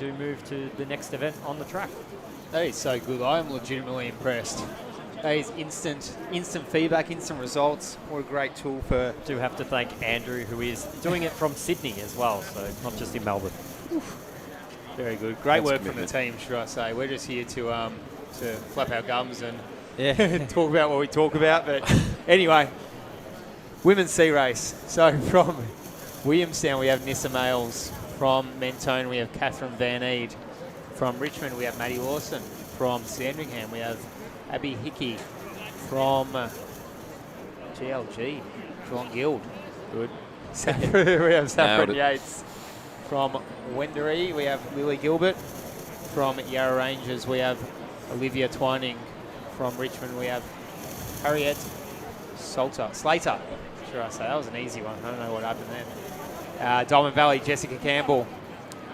do move to the next event on the track. That is so good. I am legitimately impressed. That is instant feedback, instant results. What a great tool for... Do have to thank Andrew, who is doing it from Sydney as well, so not just in Melbourne. Very good. Great work from the team, should I say. We're just here to flap our gums and talk about what we talk about. But anyway, women's sea race. So from Williamstown, we have Nissa Males. From Mentone, we have Catherine Van Eed. From Richmond, we have Maddie Lawson. From Sandringham, we have Abby Hickey. From GLG, Geelong Guild. Good. We have Saffron Yates. From Wendouree, we have Lily Gilbert. From Yarra Rangers, we have Olivia Twining. From Richmond, we have Harriet Slater. Sure I say, that was an easy one. I don't know what happened then. Diamond Valley, Jessica Campbell.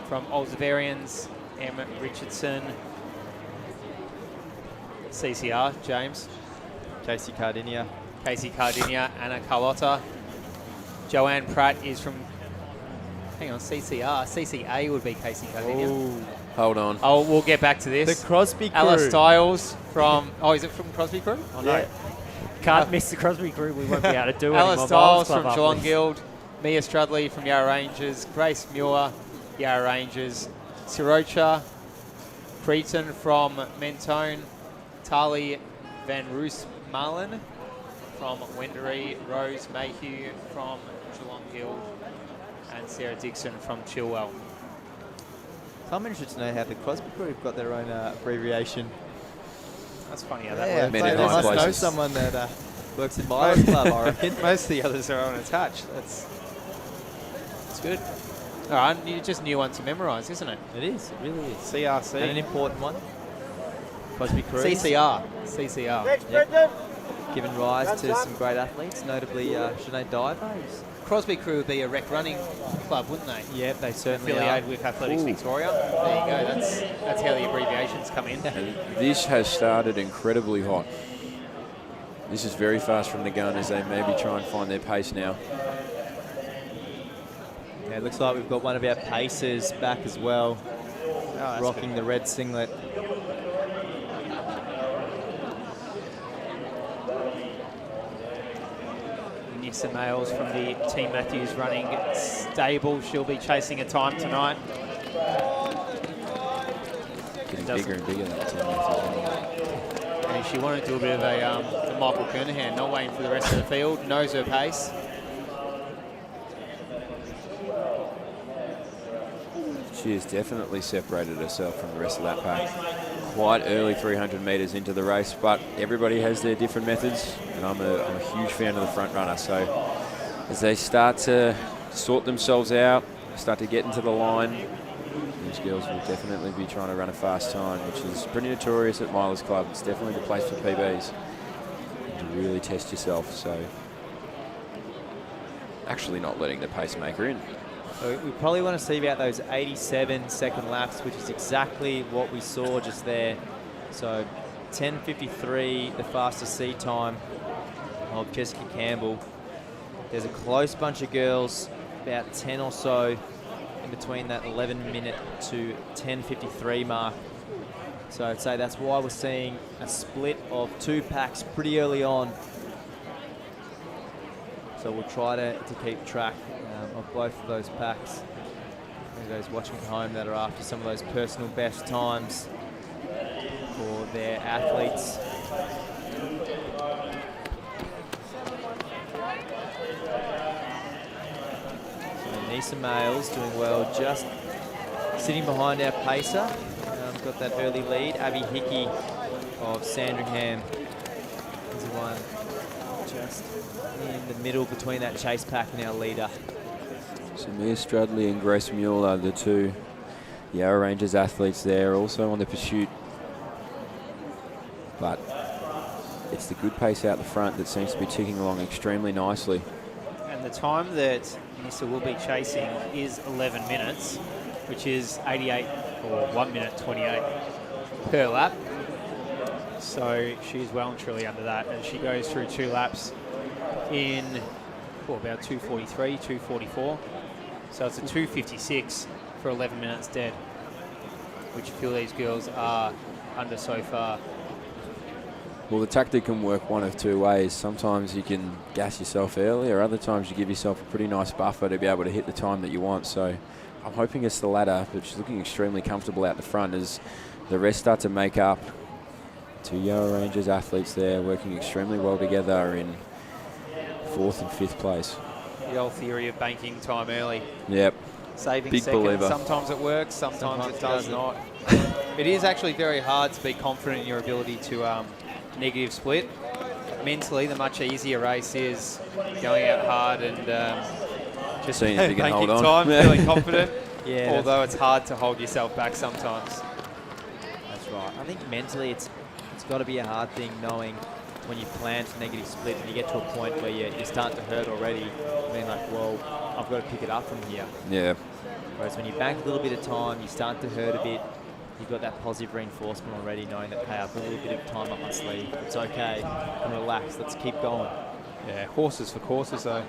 From Oldsavarians, Emma Richardson. CCR, James. Casey Cardinia, Anna Carlotta. Joanne Pratt is from, hang on, CCR. CCA would be Casey Cardinia. Ooh. Hold on. Oh, we'll get back to this. the Crosby crew. Alice Stiles from, is it from Crosby Crew? Oh, no. Can't miss the Crosby crew. We won't be able to do it. Alice Stiles from Geelong Guild. Mia Strudley from Yarra Rangers. Grace Muir, Yarra Rangers. Sirocha Cretan from Mentone. Tali Van Roos Marlin from Wendouree. Rose Mayhew from Geelong Guild. And Sarah Dixon from Chilwell. So I'm interested to know how the Crosby crew have got their own abbreviation. That's funny how that works. They must know someone that works in Miles Club, I reckon. Most of the others are unattached. That's good. All right, just a new one to memorise, isn't it? It is. It really is. CRC. And an important one. Crosby crew. CCR. Yep. Given rise to some great athletes, notably Sinead Diver. Crosby crew would be a rec running club, wouldn't they? Yeah, they certainly affiliated with Athletics Victoria. There you go. That's how the abbreviations come in. And this has started incredibly hot. This is very fast from the gun as they maybe try and find their pace now. Yeah, it looks like we've got one of our pacers back as well, rocking the red singlet. Nissa Males from the Team Matthews running stable. She'll be chasing a time tonight. Getting bigger and bigger, that Team Matthews. And she wanted to do a bit of a Michael Kernahan, not waiting for the rest of the field, knows her pace. She has definitely separated herself from the rest of that pack. Quite early 300 metres into the race, but everybody has their different methods, and I'm a huge fan of the front runner. So as they start to sort themselves out, start to get into the line, these girls will definitely be trying to run a fast time, which is pretty notorious at Milers Club. It's definitely the place for PBs to really test yourself. So actually not letting the pacemaker in. So we probably want to see about those 87 second laps, which is exactly what we saw just there. So 10:53, the fastest sea time of Jessica Campbell. There's a close bunch of girls, about 10 or so in between that 11-minute to 10:53 mark. So I'd say that's why we're seeing a split of two packs pretty early on. So we'll try to keep track of both of those packs. For those watching at home that are after some of those personal best times for their athletes. So Nissa Males doing well, just sitting behind our pacer. Got that early lead. Abby Hickey of Sandringham is the one just in the middle between that chase pack and our leader. So Mia Strudley and Grace Mule are the two Yarra Rangers athletes there, also on the pursuit. But it's the good pace out the front that seems to be ticking along extremely nicely. And the time that Nissa will be chasing is 11 minutes, which is 88 or 1 minute 28 per lap. So she's well and truly under that, and she goes through 2 laps in about 2:43, 2:44. So it's a 2:56 for 11 minutes dead. which a few of these girls are under so far. Well, the tactic can work one of two ways. Sometimes you can gas yourself early, or other times you give yourself a pretty nice buffer to be able to hit the time that you want. So I'm hoping it's the latter, but she's looking extremely comfortable out the front as the rest start to make up. Two Yarra Rangers athletes there working extremely well together in 4th and 5th place. The old theory of banking time early. Yep. Saving Big seconds. believer. Sometimes it works, sometimes it does not. It is actually very hard to be confident in your ability to negative split. Mentally, the much easier race is going out hard and just Seeing if you can hold banking on. time, feeling confident. Yeah, although it's hard to hold yourself back sometimes. that's right. I think mentally it's got to be a hard thing knowing when you plan to negative split and you get to a point where you start to hurt already, being like, well, I've got to pick it up from here. Yeah. Whereas when you bank a little bit of time, you start to hurt a bit, you've got that positive reinforcement already, knowing that, hey, I've got a little bit of time up my sleeve. It's okay. I'm relaxed. Let's keep going. Yeah, horses for courses though.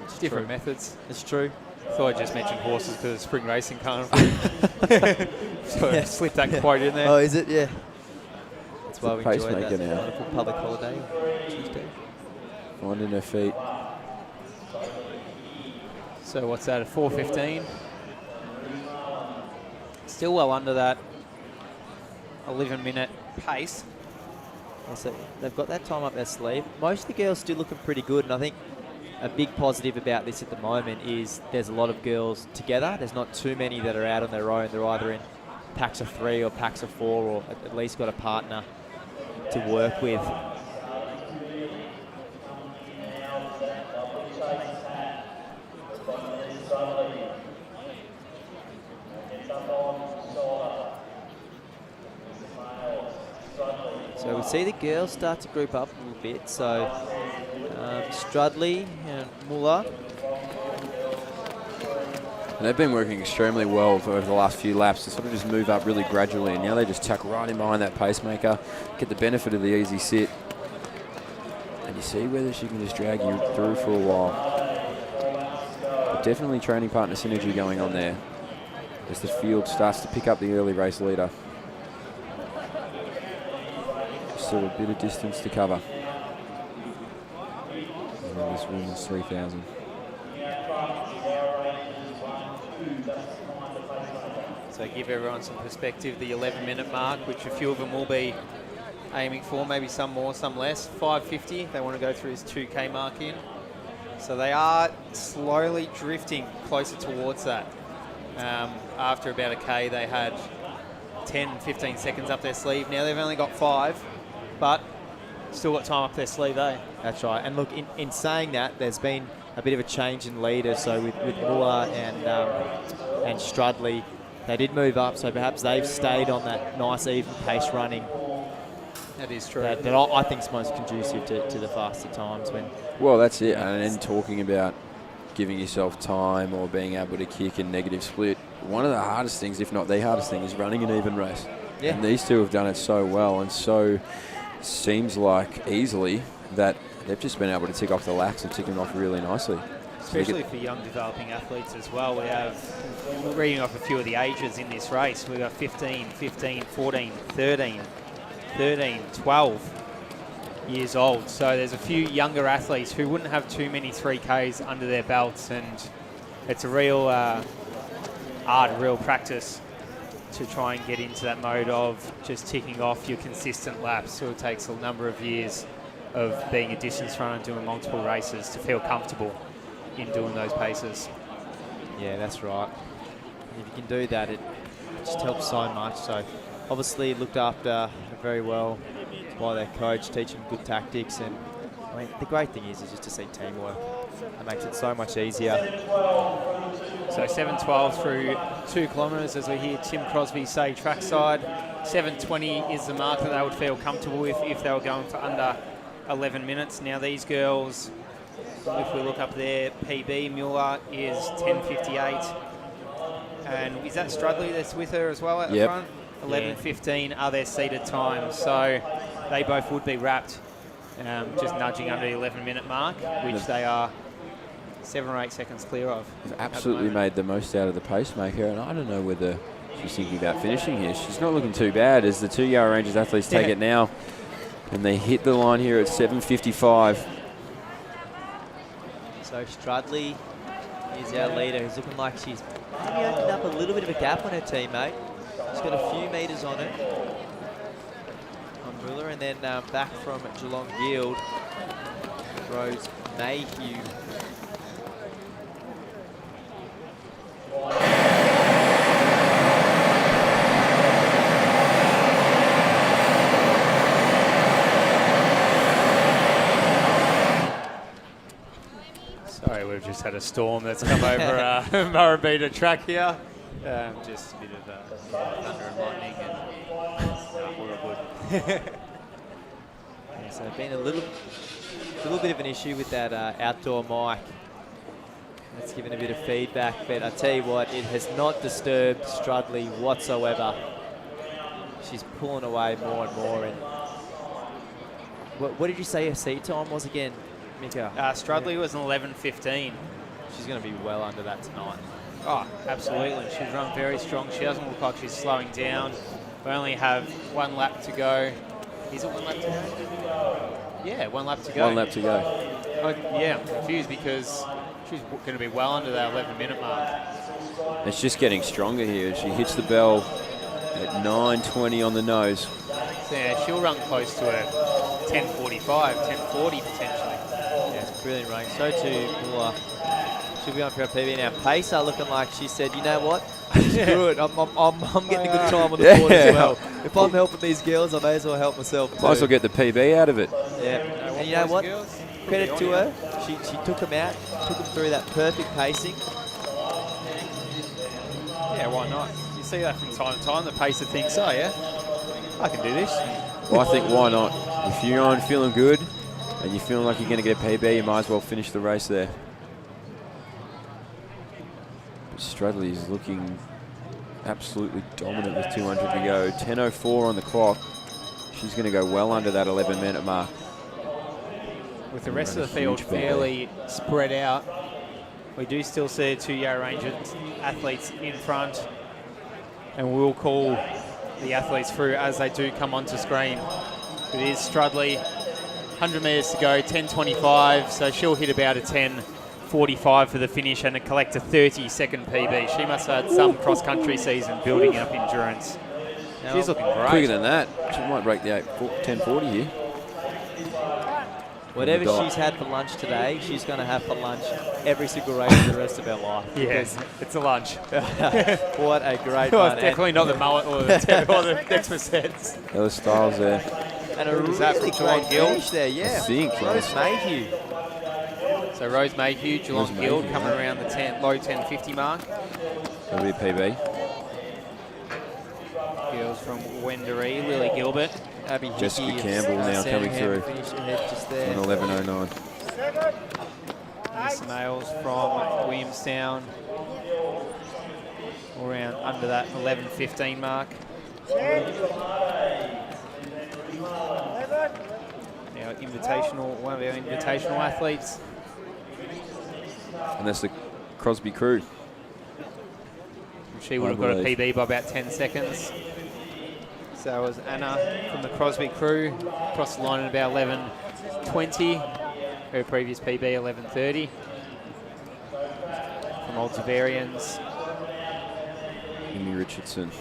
It's Different true. methods. It's true. Thought I just mentioned horses because of spring racing carnival. So Yeah. slip that quote in there. Oh, is it? Yeah. That's why we enjoyed pacemaker that now. wonderful public holiday Tuesday. Finding her feet. So what's that, a 4:15? Still well under that 11-minute pace. Yeah, so they've got that time up their sleeve. Most of the girls still looking pretty good, and I think a big positive about this at the moment is there's a lot of girls together. There's not too many that are out on their own. They're either in packs of 3 or packs of 4, or at least got a partner to work with. So we see the girls start to group up a little bit. So Strudley and Muller. And they've been working extremely well over the last few laps to sort of just move up really gradually. And now they just tuck right in behind that pacemaker, get the benefit of the easy sit. And you see whether she can just drag you through for a while. But definitely training partner synergy going on there as the field starts to pick up the early race leader. Still a bit of distance to cover. And then this women's 3,000. So give everyone some perspective, the 11-minute mark, which a few of them will be aiming for, maybe some more, some less. 5:50, they want to go through this 2K mark in. So they are slowly drifting closer towards that. After about a K, they had 10, 15 seconds up their sleeve. Now they've only got 5, but still got time up their sleeve, eh? That's right. And look, in saying that, there's been a bit of a change in leader. So with Muller and Strudley, they did move up. So perhaps they've stayed on that nice even pace running. That is true. That I think is most conducive to the faster times. Well, that's it. And then talking about giving yourself time or being able to kick in negative split, one of the hardest things, if not the hardest thing, is running an even race. Yeah. And these two have done it so well, and so seems like easily that they've just been able to tick off the laps and tick them off really nicely. Especially for young developing athletes as well. We have, reading off a few of the ages in this race, we've got 15, 15, 14, 13, 12 years old. So there's a few younger athletes who wouldn't have too many 3Ks under their belts, and it's a real art, real practice to try and get into that mode of just ticking off your consistent laps. So it takes a number of years of being a distance runner, doing multiple races to feel comfortable in doing those paces. Yeah, that's right. And if you can do that, it just helps so much. So obviously looked after very well by their coach, teaching good tactics. And I mean, the great thing is just to see teamwork. It makes it so much easier. So 7:12 through 2 kilometres, as we hear Tim Crosby say trackside. 7:20 is the mark that they would feel comfortable with if they were going for under 11 minutes. Now these girls, if we look up there, PB Muller is 10:58. And is that Strudley that's with her as well at the front? 11:15 are their seated times. So they both would be wrapped, just nudging under the 11-minute mark, which they are 7 or 8 seconds clear of. They've absolutely made the most out of the pacemaker, and I don't know whether she's thinking about finishing here. She's not looking too bad as the 2 Yarra Rangers athletes take it now. And they hit the line here at 7:55. So Strudley is our leader, who's looking like she's maybe opened up a little bit of a gap on her teammate. She's got a few metres on her. On Briller, and then back from Geelong Guild, Rose Mayhew. Sorry, we've just had a storm that's come over Murrumbeena track here. Just a bit of thunder and lightning, and we're all good. Yeah, so been a little bit of an issue with that outdoor mic. That's given a bit of feedback, but I tell you what, it has not disturbed Strudley whatsoever. She's pulling away more and more. And what did you say her seat time was again, Mika? Strudley was an 11:15. She's going to be well under that tonight. Oh, absolutely. She's run very strong. She doesn't look like she's slowing down. We only have 1 lap to go. Is it 1 lap to go? Yeah, 1 lap to go. 1 lap to go. Yeah, I'm confused because she's going to be well under that 11-minute mark. It's just getting stronger here. She hits the bell at 9:20 on the nose. So yeah, she'll run close to her 10:45, 10:40 potentially. Yeah, it's brilliant running. So too, Muller. She'll be on for a PB now. Pacer looking like she said, you know what? Screw it. I'm getting a good time on the board as well. If I'm helping these girls, I may as well help myself too. Might as well get the PB out of it. Yeah. And you know what? Credit to her. She took them out, took them through that perfect pacing. Yeah, why not? You see that from time to time. The pacer thinks, oh yeah, I can do this. Well, I think why not? If you're feeling good and you're feeling like you're going to get a PB, you might as well finish the race there. But Strudley is looking absolutely dominant with 200 to go. 10:04 on the clock. She's going to go well under that 11-minute mark. With the rest of the field fairly spread out, we do still see 2 Yarra Rangers athletes in front, and we'll call the athletes through as they do come onto screen. It is Strudley, 100 metres to go, 10:25, so she'll hit about a 10:45 for the finish and collect a 30-second PB. She must have had some cross-country season building up endurance. Now, she's looking great. Quicker than that. She might break the 10:40 here. Whatever she's had for lunch today, she's going to have for lunch every single race for the rest of her life. Yes, it's a lunch. What a great Well, one. it's definitely not the mullet or the Dexter sets. Those styles there. And a really great finish there, yeah. I think. Rose Mayhew. So Rose Mayhew, Geelong Guild, coming around the low 10:50 mark. That'll be a PB. Girls from Wendouree, Lily Gilbert. Abby Jessica Hickey Campbell now coming through finished ahead just there. on 11:09. Miss Males from Williamstown, around under that 11:15 mark. Now one of our invitational athletes. And that's the Crosby crew. She would have got a PB by about 10 seconds. So it was Anna from the Crosby crew, across the line at about 11:20. Her previous PB 11:30. From Old Zavarians, Emmy Richardson.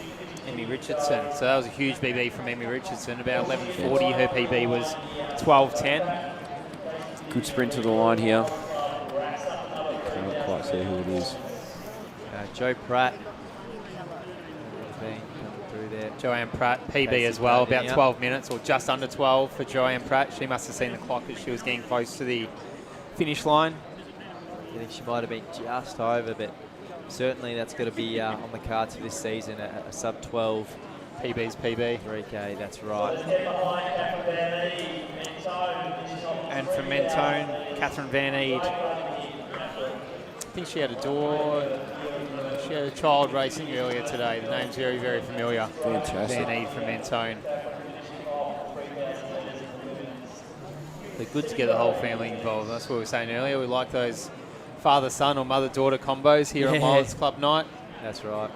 Emmy Richardson. So that was a huge PB from Emmy Richardson. About 11:40. Her PB was 12:10. Good sprint to the line here. Can't quite see who it is. Joe Pratt. Coming through there. Joanne Pratt, PB as well, about 12 minutes or just under 12 for Joanne Pratt. She must have seen the clock as she was getting close to the finish line. I think she might have been just over, but certainly that's going to be on the cards for this season, a sub-12. PB's PB. 3K, that's right. And from Mentone, Catherine Van Eed. I think she had a child racing earlier today. The name's very, very familiar. Fantastic. Van Eed from Mentone. They're good to get the whole family involved. That's what we were saying earlier. We like those father-son or mother-daughter combos here at Miles Club Night. That's right.